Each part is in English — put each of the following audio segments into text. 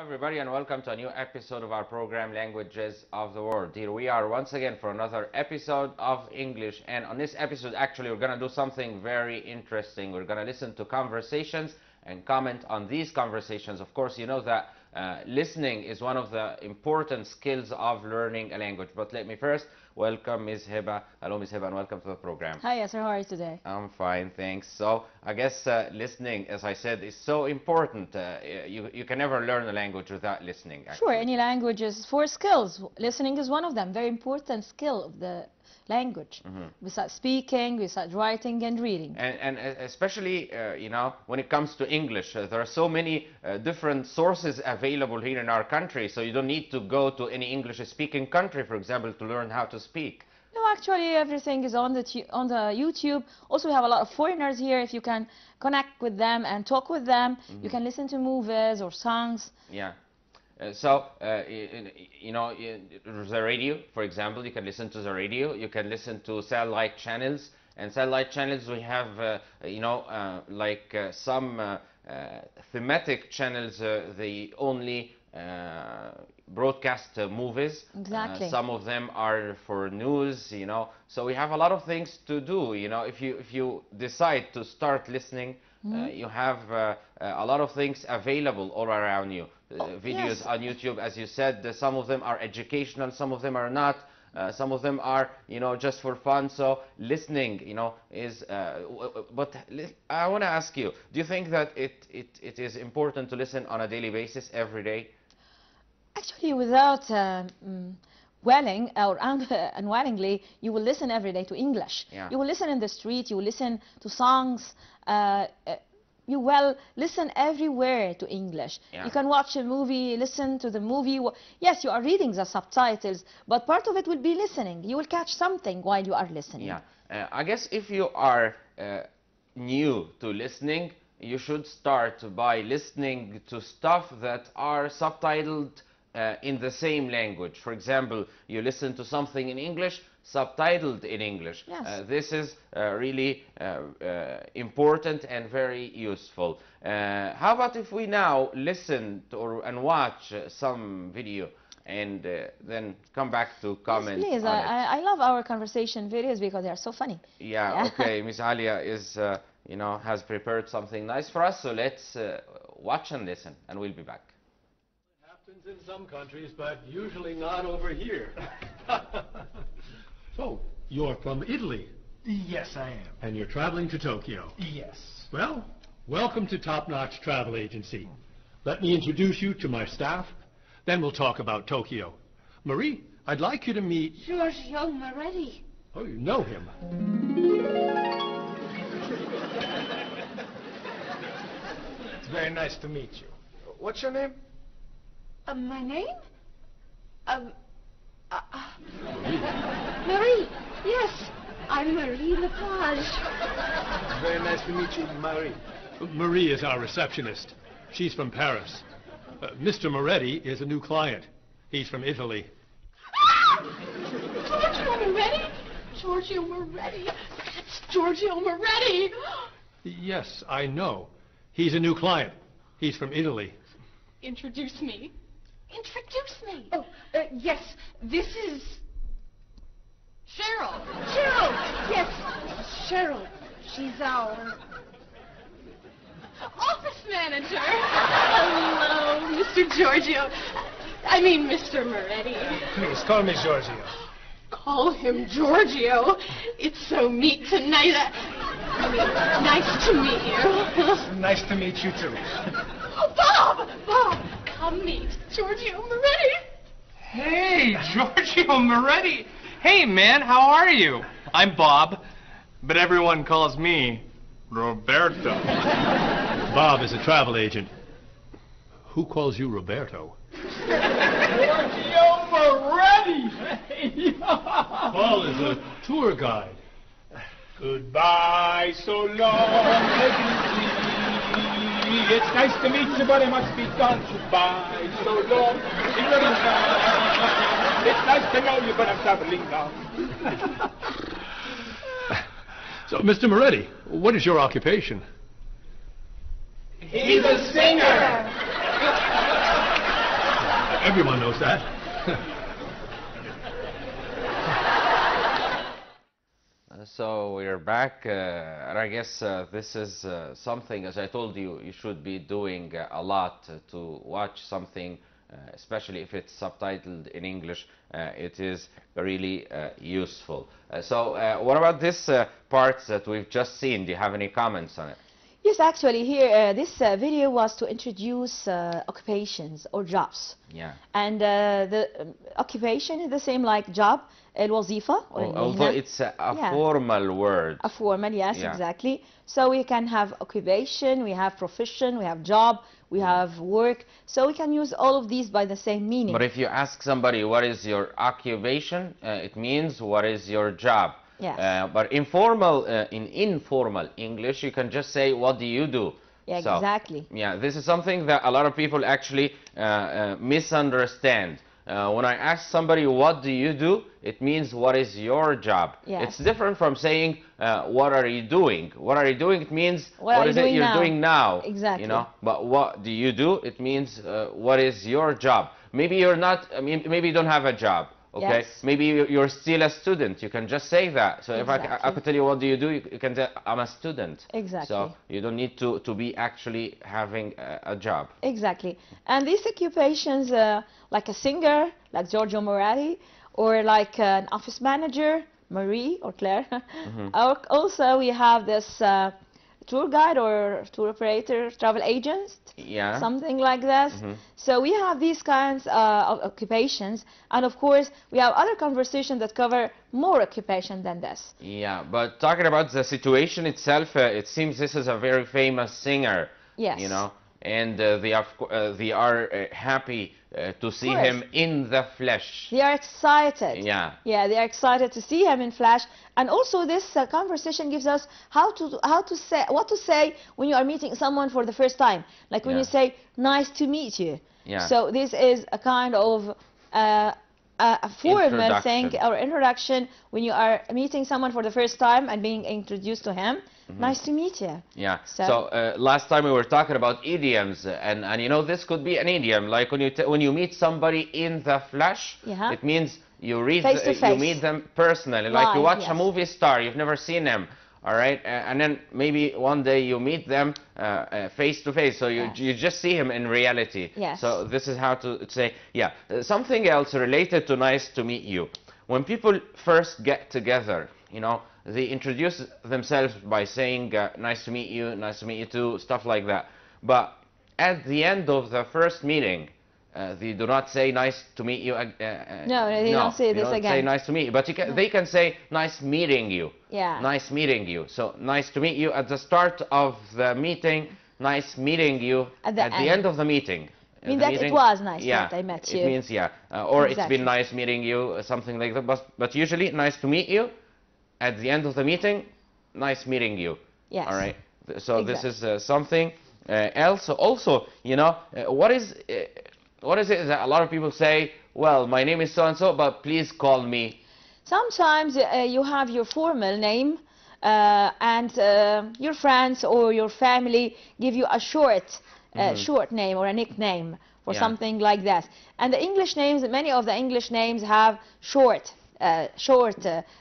everybody, and welcome to a new episode of our program, Languages of the World. Here we are once again for another episode of English, and on this episode, actually, we're going to do something very interesting. We're going to listen to conversations and comment on these conversations. Of course, you know that listening is one of the important skills of learning a language. But let me first welcome Ms. Hiba. Hello, Ms. Hiba, and welcome to the program. Hi, Yasser. How are you today? I'm fine, thanks. So I guess listening, as I said, is so important. You can never learn a language without listening, actually. Sure, any language is for skills. Listening is one of them. Very important skill of the language. Besides speaking, besides writing and reading. And especially, you know, when it comes to English, there are so many different sources available here in our country, so you don't need to go to any English-speaking country, for example, to learn how to speak. No, actually, everything is on the YouTube. Also, we have a lot of foreigners here. If you can connect with them and talk with them, you can listen to movies or songs. Yeah. You know, the radio, for example, you can listen to the radio. You can listen to satellite channels. And satellite channels, we have, you know, some thematic channels, they only broadcast movies. Exactly. Some of them are for news, you know. So we have a lot of things to do, you know. If you decide to start listening, you have a lot of things available all around you. Videos on YouTube, as you said, some of them are educational, some of them are not. Some of them are, you know, just for fun. So listening, you know, is. But I want to ask you: do you think that it is important to listen on a daily basis, every day? Actually, without willing or unwillingly, you will listen every day to English. Yeah. You will listen in the street. You will listen to songs. You will listen everywhere to English. Yeah. You can watch a movie, listen to the movie. Yes, you are reading the subtitles, but part of it will be listening. You will catch something while you are listening. Yeah. I guess if you are new to listening, you should start by listening to stuff that are subtitled in the same language. For example, you listen to something in English, subtitled in English. Yes. This is really important and very useful. How about if we now listen to and watch some video and then come back to comment? Yes, please. on it? I love our conversation videos because they are so funny. Yeah, okay. Miss Alia is, you know, has prepared something nice for us, so let's watch and listen, and we'll be back. It happens in some countries, but usually not over here. So, you're from Italy, Yes, I am. and you're traveling to Tokyo. Yes. Well, welcome to Top Notch Travel Agency. Let me introduce you to my staff, then we'll talk about Tokyo. Marie, I'd like you to meet... Giorgio Moretti. Oh, you know him. It's very nice to meet you. What's your name? My name? Marie. Yes, I'm Marie Lepage. It's very nice to meet you, Marie. Marie is our receptionist. She's from Paris. Mr. Moretti is a new client. He's from Italy. Giorgio Moretti? Giorgio Moretti. That's Giorgio Moretti. Yes, I know. He's a new client. He's from Italy. Introduce me. Introduce me. Oh, yes, this is... Cheryl. Cheryl. Yes, Cheryl. She's our... office manager. Hello, Mr. Giorgio. I mean, Mr. Moretti. Please, call me Giorgio. Call him Giorgio. It's so neat tonight. I mean, nice to meet you. Nice to meet you, too. Oh, Bob! Bob, come meet Giorgio Moretti. Hey, Giorgio Moretti. Hey, man, how are you? I'm Bob, but everyone calls me Roberto. Bob is a travel agent. Who calls you Roberto? Giorgio Moretti! Paul is a tour guide. Goodbye, so long. It's nice to meet you, but I must be gone. Goodbye, so long. It's nice to know you, but I'm traveling now. So, Mr. Moretti, what is your occupation? He's a singer. Everyone knows that. So we're back, and I guess this is something, as I told you, you should be doing a lot to watch something, especially if it's subtitled in English. It is really useful. So what about this part that we've just seen? Do you have any comments on it? Yes, actually, here this video was to introduce occupations or jobs. Yeah. And the occupation is the same like job, الوظيفة or Although المهنة. it's a Yeah. formal word. A formal, yes, Yeah. exactly. So we can have occupation, we have profession, we have job, we have work. So we can use all of these by the same meaning. But if you ask somebody what is your occupation, it means what is your job. Yes. But informal, in informal English, you can just say, what do you do? Yeah, So, exactly. yeah, this is something that a lot of people actually misunderstand. When I ask somebody, what do you do? It means, what is your job? Yes. It's different from saying, what are you doing? What are you doing? It means, What are is you it doing you're now? doing now? Exactly. You know? But what do you do? It means, what is your job? Maybe you're not, I mean, maybe you don't have a job. Okay, Yes. maybe you're still a student. You can just say that. So if I Exactly. could tell you what do, you can say I'm a student. Exactly. So you don't need to be actually having a job. Exactly. And these occupations, like a singer, like Giorgio Moretti, or like an office manager, Marie or Claire. Or also we have this tour guide or tour operator, travel agent, Yeah. something like this. So we have these kinds of occupations, and of course we have other conversations that cover more occupation than this. Yeah, but talking about the situation itself, it seems this is a very famous singer. Yes. You know, and they are happy to see course. him in the flesh. They are excited. Yeah. Yeah, they are excited to see him in flash. And also this conversation gives us how to say what to say when you are meeting someone for the first time. Like when Yeah. you say nice to meet you. Yeah. So this is a kind of a formal thing Introduction. or introduction when you are meeting someone for the first time and being introduced to him. Nice to meet you. Yeah. So- So last time we were talking about idioms, and you know this could be an idiom. Like when you meet somebody in the flesh, Yeah. it means you read Face to you face. meet them personally. Like you Live, watch a yes. movie star, you've never seen him. All right, and then maybe one day you meet them face to face, so Yes. you just see him in reality. Yes. So this is how to say, yeah. Something else related to nice to meet you. When people first get together, you know, they introduce themselves by saying nice to meet you too, stuff like that. But at the end of the first meeting, they do not say nice to meet you. No, they don't say this don't again. say nice to meet you, but they can say nice meeting you. Yeah. Nice meeting you. So nice to meet you at the start of the meeting. Nice meeting you At the end. end of the meeting. I mean The that it was nice yeah, that I met it you. means yeah, or it's Exactly. been nice meeting you, something like that. But usually nice to meet you. At the end of the meeting, nice meeting you. Yes. All right. So this Exactly. is something else. Also, you know, what is it that a lot of people say? Well, my name is so and so, but please call me. Sometimes you have your formal name and your friends or your family give you a short name or a nickname or Yeah. something like that. And the English names, many of the English names have short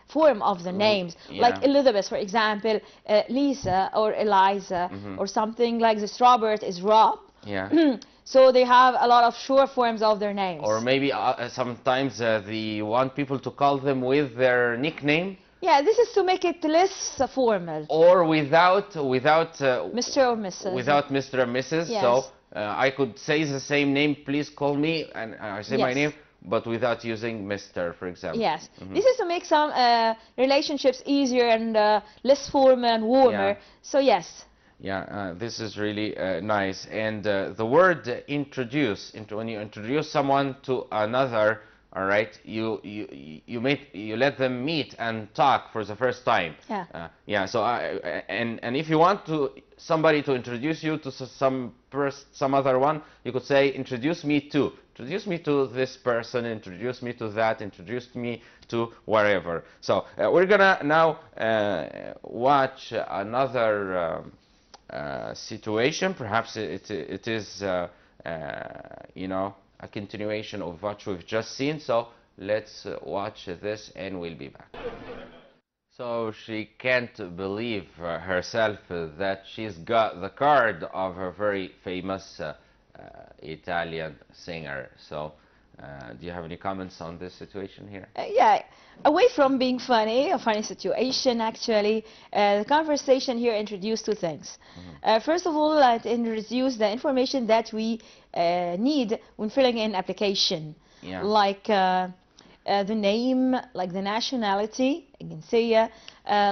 form of the names. yeah. Like Elizabeth, for example, Lisa or Eliza, or something like this. Robert is Rob. Yeah. So they have a lot of short forms of their names. Or maybe sometimes they want people to call them with their nickname Yeah, this is to make it less formal. or without Mr. or Mrs. without Mr. and Mrs. Yes. So I could say the same name, please call me, and I say my Yes. name, but without using Mr., for example. Yes, this is to make some relationships easier and less formal and warmer. Yeah. So yes, Yeah, this is really nice. And the word introduce, when you introduce someone to another, all right, you let them meet and talk for the first time. Yeah. Yeah. So and if you want somebody to introduce you to some other one, you could say introduce me to. Introduce me to this person, introduce me to that, introduce me to wherever. So we're gonna now watch another situation. Perhaps it is you know, a continuation of what we've just seen. So let's watch this and we'll be back. So she can't believe herself that she's got the card of a very famous Italian singer. So do you have any comments on this situation here? Yeah, away from being funny, a funny situation actually, the conversation here introduced two things. First of all, it introduced the information that we need when filling in application, Yeah. like the name, like the nationality, الجنسية,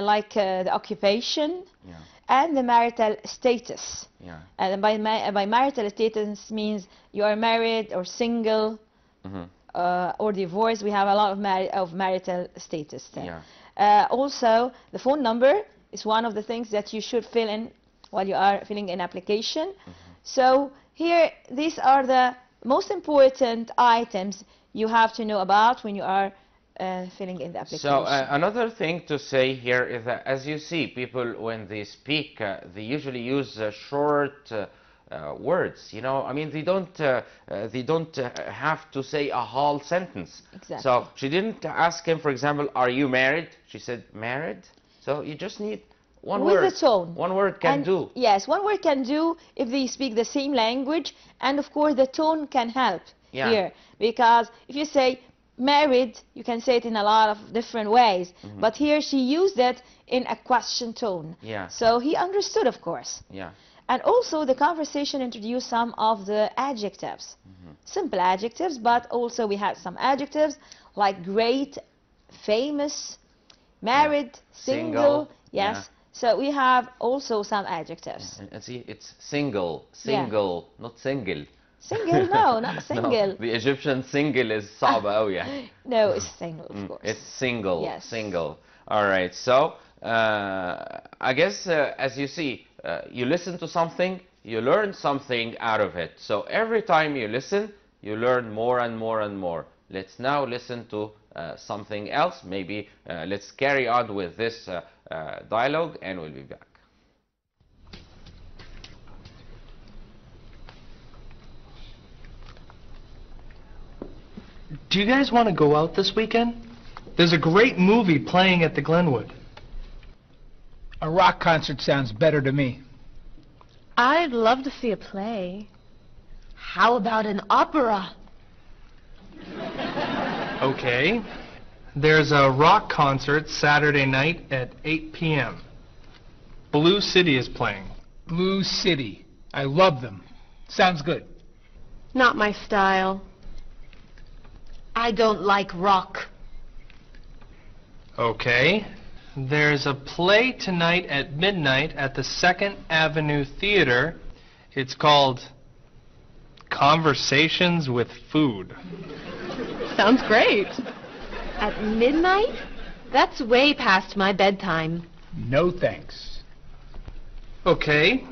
like the occupation, Yeah. and the marital status. Yeah. And by marital status means you are married or single, or divorced. We have a lot of marital status there. Yeah. Also, the phone number is one of the things that you should fill in while you are filling in application. So here, these are the most important items you have to know about when you are filling in the application. So another thing to say here is that, as you see, people when they speak, they usually use short words. You know, I mean, they don't have to say a whole sentence. Exactly. So she didn't ask him, for example, "Are you married?" She said, "Married." So you just need one With word. the tone. One word can And do. Yes, one word can do if they speak the same language, and of course the tone can help here, because if you say married, you can say it in a lot of different ways, but here she used it in a question tone. Yeah. So he understood, of course. Yeah. And also the conversation introduced some of the adjectives, simple adjectives, but also we had some adjectives like great, famous, married, single. Yes. Yeah. So we have also some adjectives. And see, it's single, not single. Single? No, not single. No, the Egyptian single is صعبة أوي يعني. No, it's single, of course. It's single. Yes. Single. All right. So I guess as you see, you listen to something, you learn something out of it. So every time you listen, you learn more and more and more. Let's now listen to something else. Maybe let's carry on with this dialogue, and we'll be back. Do you guys want to go out this weekend? There's a great movie playing at the Glenwood. A rock concert sounds better to me. I'd love to see a play. How about an opera? Okay. There's a rock concert Saturday night at 8 p.m. Blue City is playing. Blue City. I love them. Sounds good. Not my style. I don't like rock. Okay. There's a play tonight at midnight at the 2nd Avenue Theater. It's called Conversations with Food. Sounds great. At midnight? That's way past my bedtime. No thanks. Okay.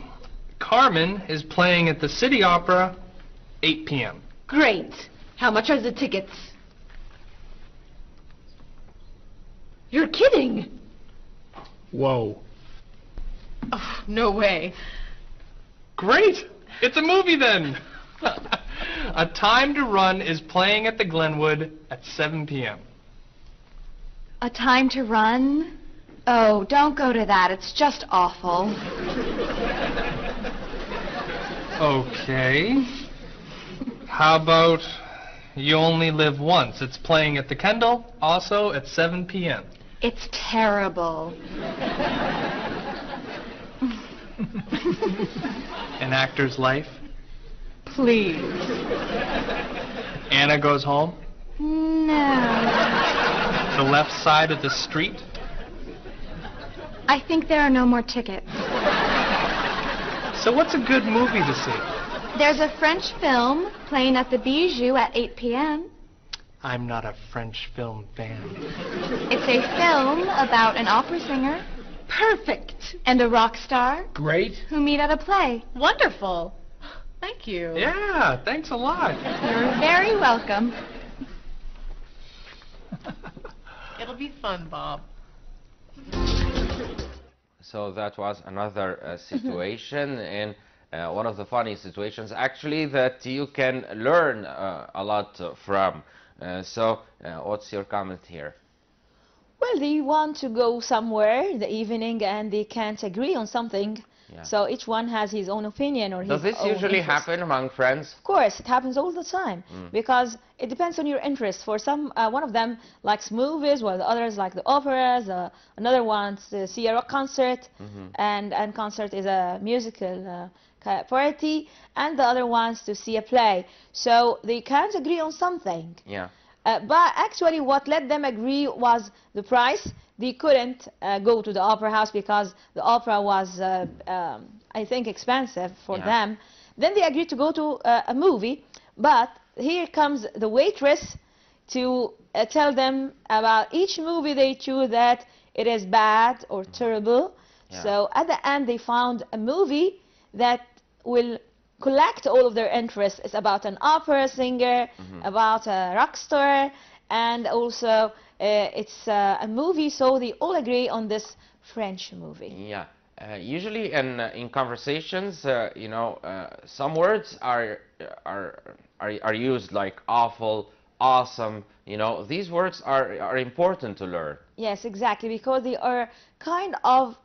Carmen is playing at the City Opera, 8 p.m. Great. How much are the tickets? You're kidding. Whoa. Oh, no way. Great! It's a movie then! A Time to Run is playing at the Glenwood at 7 p.m. A Time to Run? Oh, don't go to that. It's just awful. Okay. How about You Only Live Once? It's playing at the Kendall, also at 7 p.m. It's terrible. An Actor's Life? Please. Anna Goes Home? No. The Left Side of the Street? I think there are no more tickets. So what's a good movie to see? There's a French film playing at the Bijou at 8 p.m. I'm not a French film fan. It's a film about an opera singer. Perfect. And a rock star. Great. Who meet at a play. Wonderful. Thank you. Yeah, thanks a lot. You're very welcome. It'll be fun, Bob. So that was another situation, and one of the funny situations actually that you can learn a lot from. So what's your comment here? Well, they want to go somewhere in the evening and they can't agree on something. Yeah. So each one has his own opinion or Does his this own usually interest. happen among friends? Of course, it happens all the time because it depends on your interest. For some, one of them likes movies, while the others like the operas. Another wants to see a rock concert, and concert is a musical party, and the other wants to see a play. So they can't agree on something. Yeah. But actually, what let them agree was the price. They couldn't go to the opera house because the opera was, I think, expensive for them. Then they agreed to go to a movie, but here comes the waitress to tell them about each movie they choose that it is bad or terrible. Yeah. So at the end, they found a movie that will collect all of their interests. It's about an opera singer, about a rock star, and also it's a movie, so they all agree on this French movie. Yeah. Usually in conversations, you know, some words are used like awful, awesome. You know, these words are important to learn. Yes, exactly, because they are kind of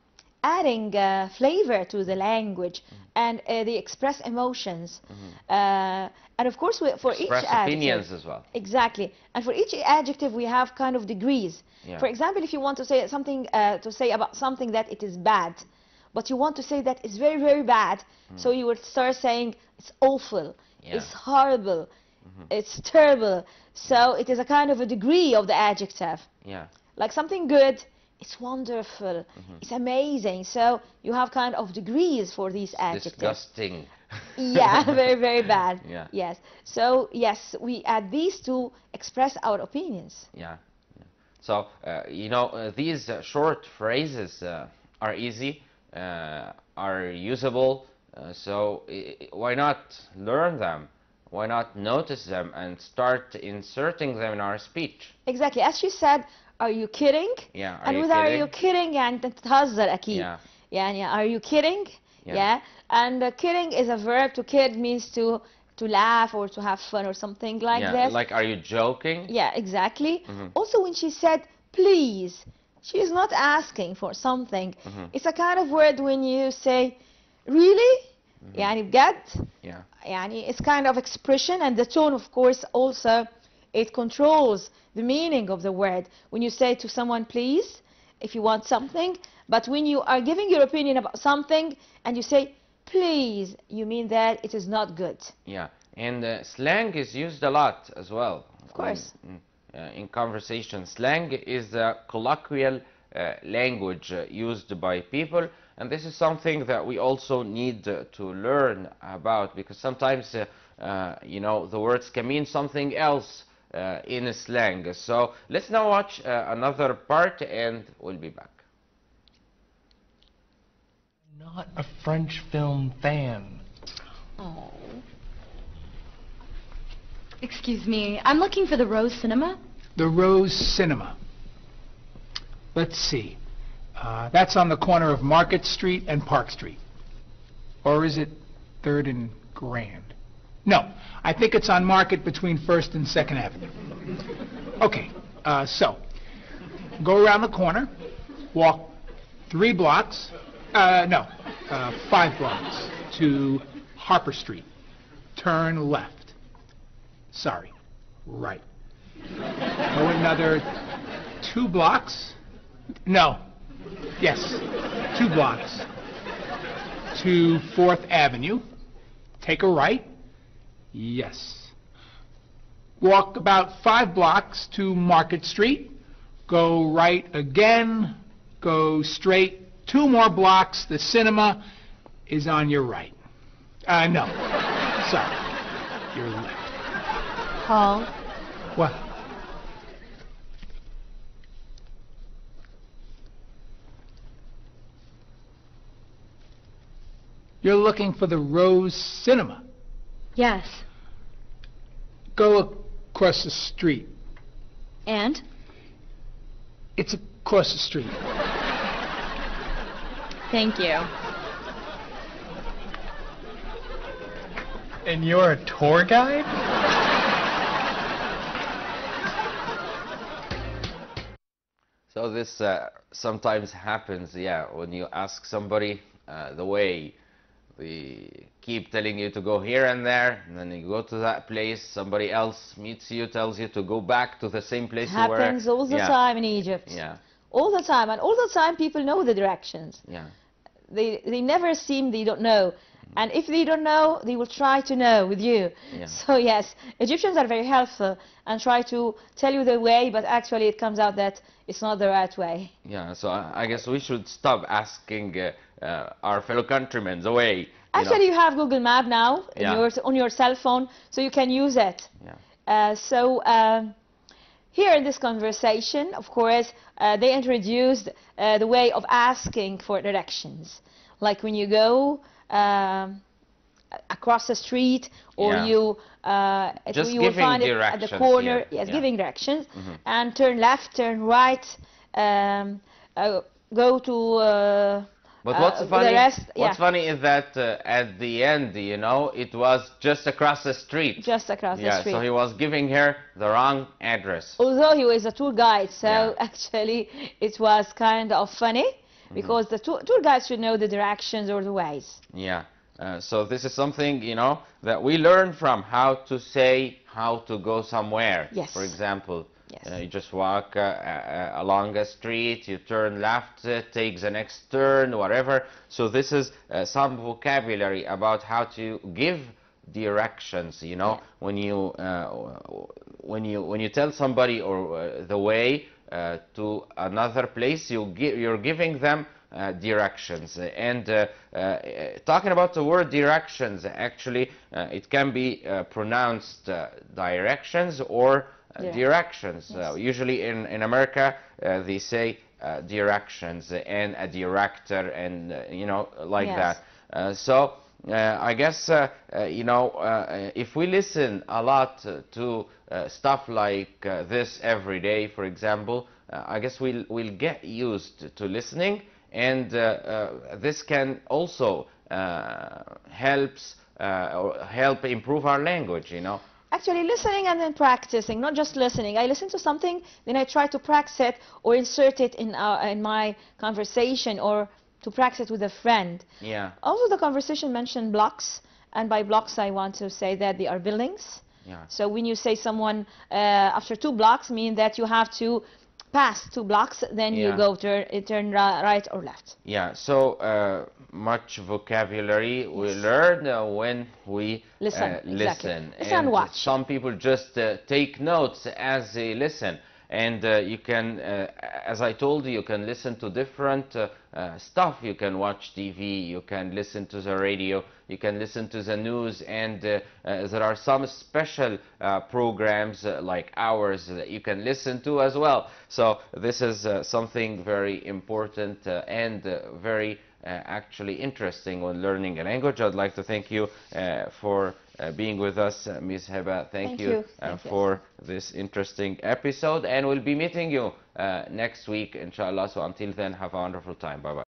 adding flavor to the language, and they express emotions. And of course, for each Express adjective, opinions as well. exactly, and for each adjective we have kind of degrees. Yeah. For example, if you want to say something about something that it is bad, but you want to say that it's very, very bad, so you would start saying it's awful, it's horrible, it's terrible. So it is a kind of a degree of the adjective. Yeah. Like something good, it's wonderful, it's amazing. So you have kind of degrees for these adjectives. Disgusting. Yeah, very, very bad. Yeah. Yes. So yes, we add these to express our opinions. Yeah. So you know, these short phrases are easy, are usable. So why not learn them? Why not notice them and start inserting them in our speech? Exactly. As she said, are you kidding? Yeah. And with are you kidding يعني أنت بتهزر أكيد. Yeah. يعني are you kidding? Yeah. Yeah. And kidding is a verb. To kid means to laugh or to have fun or something like Yeah. this. Like, are you joking? Yeah, exactly. Also, when she said please, she is not asking for something. It's a kind of word when you say really, يعني بجد. Yeah. يعني it's kind of expression, and the tone, of course, also it controls the meaning of the word. When you say to someone please, if you want something, but when you are giving your opinion about something and you say please, you mean that it is not good. Yeah. And slang is used a lot as well. Of course. In conversation, slang is a colloquial language used by people, and this is something that we also need to learn about, because sometimes you know, the words can mean something else in a slang. So let's now watch another part and we'll be back. Not a French film fan. Oh. Excuse me, I'm looking for the Rose Cinema. The Rose Cinema. Let's see. That's on the corner of Market Street and Park Street. Or is it 3rd and Grand? No, I think it's on Market between 1st and 2nd Avenue. Okay, so go around the corner, walk 5 blocks to Harper Street. Turn left. Sorry, right. Go another 2 blocks. No. Yes, 2 blocks to 4th Avenue. Take a right. Yes. Walk about 5 blocks to Market Street. Go right again. Go straight 2 more blocks. The cinema is on your right. No. Sorry. Your left. Paul, What? You're looking for the Rose Cinema. yes. Go across the street. And? It's across the street. Thank you. And you're a tour guide? So this sometimes happens, yeah, when you ask somebody the way. They keep telling you to go here and there, and then you go to that place, somebody else meets you, tells you to go back to the same place you were. Happens all the time in Egypt. Yeah. All the time, and all the time people know the directions. Yeah. They never seem they don't know. And if they don't know, they will try to know with you. Yeah. So yes, Egyptians are very helpful and try to tell you the way, but actually it comes out that it's not the right way. Yeah, so I guess we should stop asking our fellow countrymen the way. Actually, you have Google Map now Yeah. on your cell phone, so you can use it. Yeah. Here in this conversation, of course, they introduced the way of asking for directions. Like when you go across the street, or Yeah. you Just you will giving find it at the directions, corner. yeah. Yes, Yeah. giving directions, Mhm. and turn left, turn right, go to. But what's the funny? rest, What's yeah. funny is that at the end, it was just across the street. Just across the street. So he was giving her the wrong address. Although he was a tour guide, so Yeah. actually it was kind of funny, because the tour guides should know the directions or the ways. Yeah. So this is something, that we learn from, how to say, how to go somewhere. Yes. For example, Yes. you just walk along a street, you turn left, take the next turn, whatever. So this is some vocabulary about how to give directions. When you tell somebody or the way to another place, you're giving them directions. And talking about the word directions, actually, it can be pronounced directions or directions. Yes. Usually in America, they say directions and a director, and like Yes. that. So I guess if we listen a lot to stuff like this every day, for example, I guess we'll get used to listening, and this can also help improve our language. Actually, listening and then practicing, not just listening. I listen to something, then I try to practice it or insert it in my conversation, or to practice it with a friend. Yeah. Also, the conversation mentioned blocks, and by blocks I want to say that they are buildings. Yeah. So when you say someone after 2 blocks, mean that you have to pass 2 blocks, then you Yeah. go turn right or left. Yeah, so much vocabulary we learn when we Listen, exactly. listen. Listen and watch. Some people just take notes as they listen. And you can, as I told you can listen to different stuff. You can watch TV, you can listen to the radio, you can listen to the news, and there are some special programs like ours that you can listen to as well. So this is something very important and very actually interesting when learning a language. I'd like to thank you for being with us, Ms. Heba. Thank you for this interesting episode, and we'll be meeting you next week, inshallah. So until then, have a wonderful time. Bye-bye.